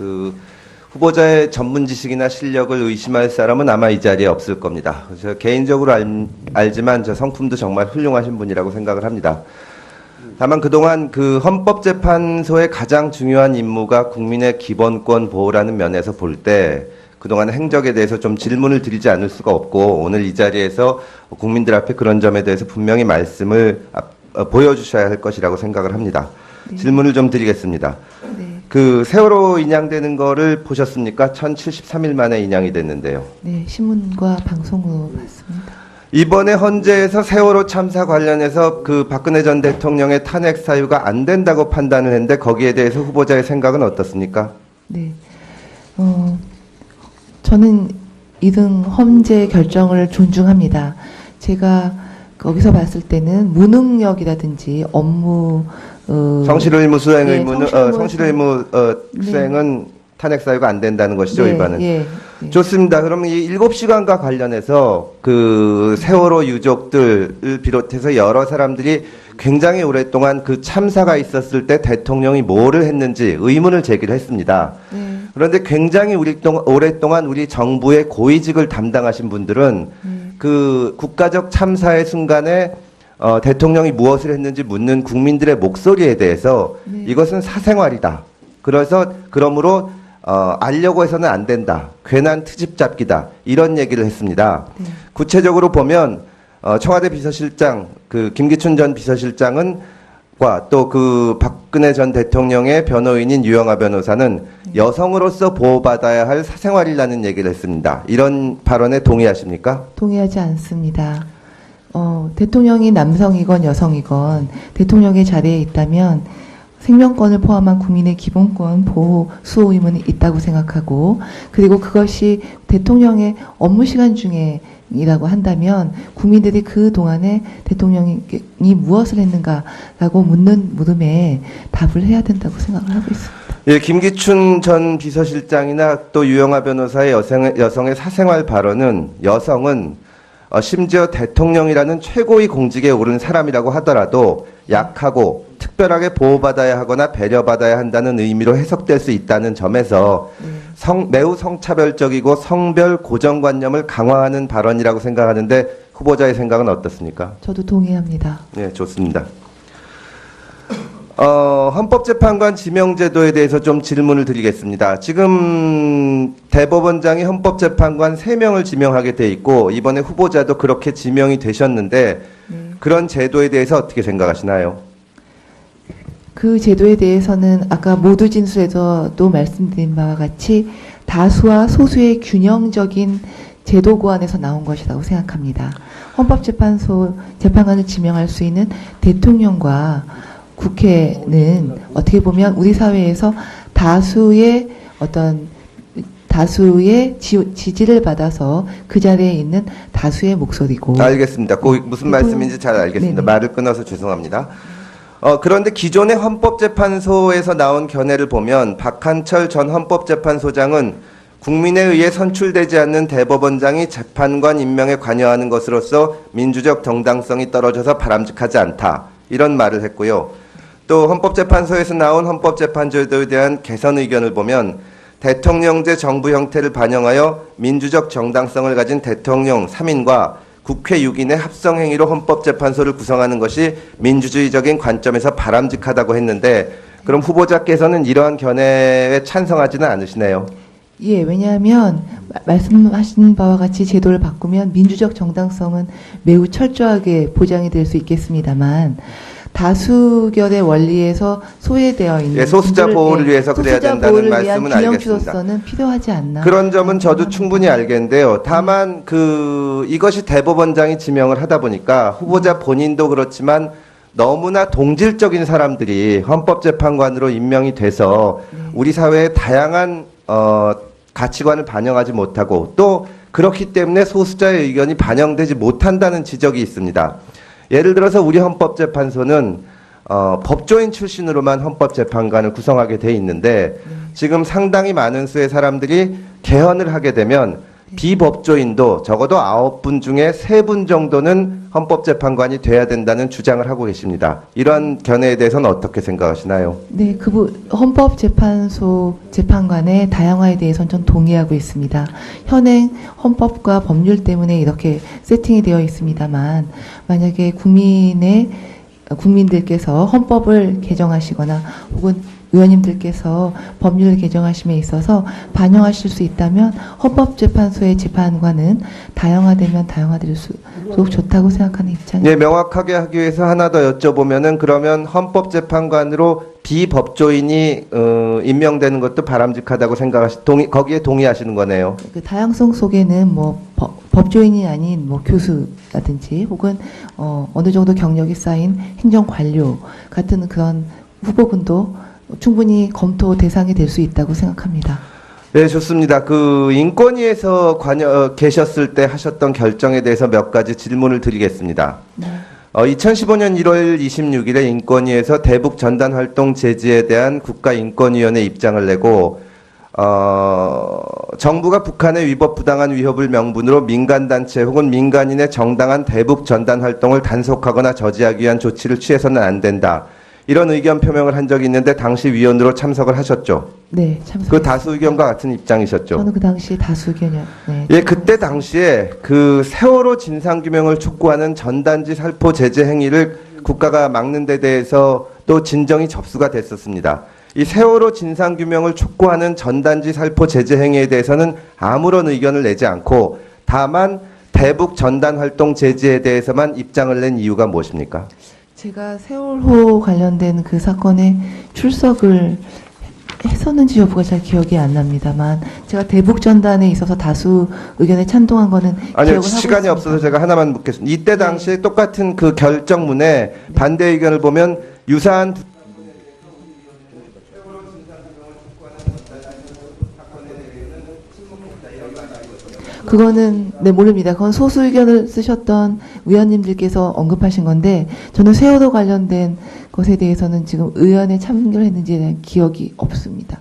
그 후보자의 전문 지식이나 실력을 의심할 사람은 아마 이 자리에 없을 겁니다. 저 개인적으로 알지만 저 성품도 정말 훌륭하신 분이라고 생각을 합니다. 다만 그동안 그 헌법재판소의 가장 중요한 임무가 국민의 기본권 보호라는 면에서 볼 때 그동안 행적에 대해서 좀 질문을 드리지 않을 수가 없고, 오늘 이 자리에서 국민들 앞에 그런 점에 대해서 분명히 말씀을 보여주셔야 할 것이라고 생각을 합니다. 네. 질문을 좀 드리겠습니다. 네. 그 세월호 인양되는 거를 보셨습니까? 1073일 만에 인양이 됐는데요. 네, 신문과 방송으로 봤습니다. 이번에 헌재에서 세월호 참사 관련해서 그 박근혜 전 대통령의 탄핵 사유가 안 된다고 판단을 했는데 거기에 대해서 후보자의 생각은 어떻습니까? 네, 저는 이등 헌재 결정을 존중합니다. 제가 거기서 봤을 때는 무능력이라든지 업무 성실의무 수행 네, 의무는 성실의무 수행은 탄핵 사유가 안 된다는 것이죠, 네, 일반은. 예, 예. 좋습니다. 그럼 이 7시간과 관련해서 그 세월호 유족들을 비롯해서 여러 사람들이 굉장히 오랫동안 그 참사가 있었을 때 대통령이 뭐를 했는지 의문을 제기를 했습니다. 네. 그런데 굉장히 오랫동안 우리 정부의 고위직을 담당하신 분들은 그 국가적 참사의 순간에 대통령이 무엇을 했는지 묻는 국민들의 목소리에 대해서 네. 이것은 사생활이다. 그러므로 알려고 해서는 안 된다. 괜한 트집 잡기다. 이런 얘기를 했습니다. 네. 구체적으로 보면 청와대 비서실장 그 김기춘 전 비서실장은 또 그 박근혜 전 대통령의 변호인인 유영하 변호사는 여성으로서 보호받아야 할 사생활이라는 얘기를 했습니다. 이런 발언에 동의하십니까? 동의하지 않습니다. 대통령이 남성이건 여성이건 대통령의 자리에 있다면 생명권을 포함한 국민의 기본권 보호 수호 의무는 있다고 생각하고, 그리고 그것이 대통령의 업무 시간 중에이라고 한다면 국민들이 그 동안에 대통령이 무엇을 했는가라고 묻는 물음에 답을 해야 된다고 생각을 하고 있습니다. 예, 김기춘 전 비서실장이나 또 유영하 변호사의 여성의 사생활 발언은 여성은 심지어 대통령이라는 최고의 공직에 오른 사람이라고 하더라도 약하고 특별하게 보호받아야 하거나 배려받아야 한다는 의미로 해석될 수 있다는 점에서 매우 성차별적이고 성별 고정관념을 강화하는 발언이라고 생각하는데 후보자의 생각은 어떻습니까? 저도 동의합니다. 네, 좋습니다. 헌법재판관 지명제도에 대해서 좀 질문을 드리겠습니다. 지금 대법원장이 헌법재판관 3명을 지명하게 돼 있고 이번에 후보자도 그렇게 지명이 되셨는데 그런 제도에 대해서 어떻게 생각하시나요? 그 제도에 대해서는 아까 모두 진술에서도 말씀드린 바와 같이 다수와 소수의 균형적인 제도 고안에서 나온 것이라고 생각합니다. 헌법재판소 재판관을 지명할 수 있는 대통령과 국회는 어떻게 보면 우리 사회에서 다수의 지지를 받아서 그 자리에 있는 다수의 목소리고. 알겠습니다. 무슨 말씀인지 잘 알겠습니다. 네네. 말을 끊어서 죄송합니다. 그런데 기존의 헌법재판소에서 나온 견해를 보면 박한철 전 헌법재판소장은 국민에 의해 선출되지 않는 대법원장이 재판관 임명에 관여하는 것으로서 민주적 정당성이 떨어져서 바람직하지 않다. 이런 말을 했고요. 또 헌법재판소에서 나온 헌법재판제도에 대한 개선 의견을 보면 대통령제 정부 형태를 반영하여 민주적 정당성을 가진 대통령 3인과 국회 6인의 합성행위로 헌법재판소를 구성하는 것이 민주주의적인 관점에서 바람직하다고 했는데 그럼 후보자께서는 이러한 견해에 찬성하지는 않으시네요. 예, 왜냐하면 말씀하신 바와 같이 제도를 바꾸면 민주적 정당성은 매우 철저하게 보장이 될 수 있겠습니다만 다수결의 원리에서 소외되어 있는 소수자 보호를 위해서 그래야 된다는 말씀은 알겠습니다. 균형추도성은 필요하지 않나. 그런 점은 저도 충분히 알겠는데요. 다만 이것이 대법원장이 지명을 하다 보니까 후보자 본인도 그렇지만 너무나 동질적인 사람들이 헌법재판관으로 임명이 돼서 우리 사회의 다양한 가치관을 반영하지 못하고 또 그렇기 때문에 소수자의 의견이 반영되지 못한다는 지적이 있습니다. 예를 들어서 우리 헌법재판소는 법조인 출신으로만 헌법재판관을 구성하게 돼 있는데 지금 상당히 많은 수의 사람들이 개헌을 하게 되면 비법조인도 적어도 9분 중에 3분 정도는 헌법재판관이 돼야 된다는 주장을 하고 계십니다. 이러한 견해에 대해서는 어떻게 생각하시나요? 네, 헌법재판소 재판관의 다양화에 대해서는 전 동의하고 있습니다. 현행 헌법과 법률 때문에 이렇게 세팅이 되어 있습니다만, 만약에 국민들께서 헌법을 개정하시거나 혹은 의원님들께서 법률을 개정하심에 있어서 반영하실 수 있다면 헌법재판소의 재판관은 다양화되면 다양화될수록 좋다고 생각하는 입장입니다. 예, 명확하게 하기 위해서 하나 더 여쭤보면은 그러면 헌법재판관으로 비법조인이 임명되는 것도 바람직하다고 거기에 동의하시는 거네요. 그 다양성 속에는 뭐 법조인이 아닌 뭐 교수라든지 혹은 어느 정도 경력이 쌓인 행정관료 같은 그런 후보군도 충분히 검토 대상이 될 수 있다고 생각합니다. 네, 좋습니다. 그 인권위에서 계셨을 때 하셨던 결정에 대해서 몇 가지 질문을 드리겠습니다. 네. 2015년 1월 26일에 인권위에서 대북 전단 활동 제지에 대한 국가인권위원회 입장을 내고 정부가 북한의 위법 부당한 위협을 명분으로 민간단체 혹은 민간인의 정당한 대북 전단 활동을 단속하거나 저지하기 위한 조치를 취해서는 안 된다. 이런 의견 표명을 한 적이 있는데 당시 위원으로 참석을 하셨죠? 네, 참석. 그 다수 의견과 같은 입장이셨죠? 저는 그 당시 다수 의견이요. 네. 예, 그때 당시에 그 세월호 진상규명을 촉구하는 전단지 살포 제재 행위를 국가가 막는 데 대해서 또 진정이 접수가 됐었습니다. 이 세월호 진상규명을 촉구하는 전단지 살포 제재 행위에 대해서는 아무런 의견을 내지 않고 다만 대북 전단 활동 제지에 대해서만 입장을 낸 이유가 무엇입니까? 제가 세월호 관련된 그 사건에 출석을 했었는지 여부가 잘 기억이 안 납니다만 제가 대북 전단에 있어서 다수 의견에 찬동한 거는 아니요, 기억을 시간이 하고 없어서 있습니다. 제가 하나만 묻겠습니다. 이때 당시에 똑같은 그 결정문에 반대 의견을 보면 유사한 그거는 네 모릅니다. 그건 소수 의견을 쓰셨던 위원님들께서 언급하신 건데 저는 세월호 관련된 것에 대해서는 지금 의원에 참여했는지에 대한 기억이 없습니다.